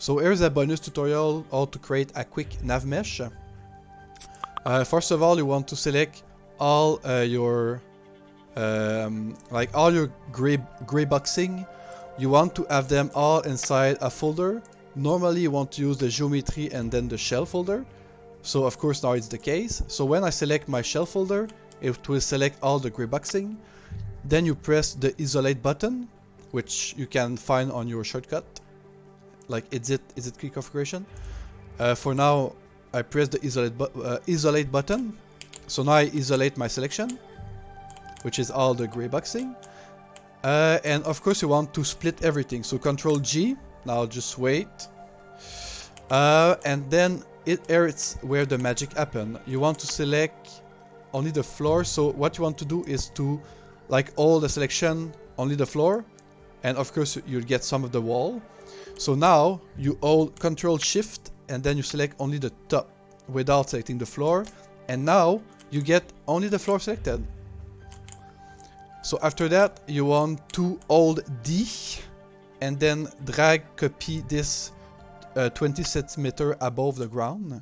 So here's a bonus tutorial how to create a quick NavMesh. First of all, you want to select all your all your gray boxing. You want to have them all inside a folder. Normally you want to use the geometry and then the shell folder. So of course now it's the case. So when I select my shell folder, it will select all the gray boxing. Then you press the isolate button, which you can find on your shortcut, like exit quick configuration. For now, I press the isolate button. So now I isolate my selection, which is all the gray boxing. And of course you want to split everything. So Control G. Now just wait. And then it's where the magic happen. You want to select only the floor. So what you want to do is to like all the selection, only the floor. And of course you'll get some of the wall. So now you hold Control Shift and then you select only the top without selecting the floor. And now you get only the floor selected. So after that you want to hold D and then drag copy this 20 centimeter above the ground.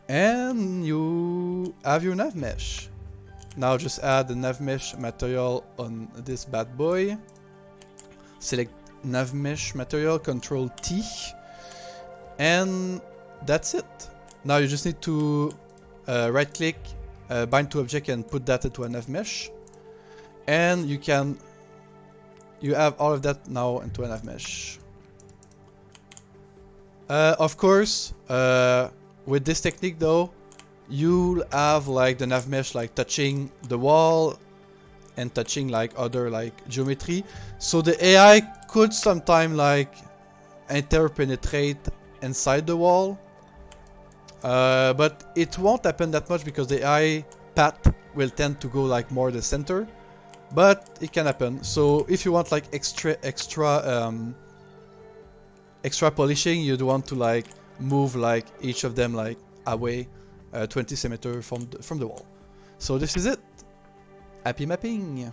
And you have your NavMesh. Now just add the NavMesh material on this bad boy. Select NavMesh material, Control T, and that's it. Now you just need to right click, bind to object and put that into a NavMesh. And you have all of that now into a NavMesh. Of course, with this technique though, you'll have like the NavMesh like touching the wall and touching like other like geometry. So the AI could sometimes like interpenetrate inside the wall. But it won't happen that much because the AI path will tend to go like more the center. But it can happen. So if you want like extra polishing, you'd want to like move like each of them like away 20 centimeters from the wall. So this is it. Happy mapping!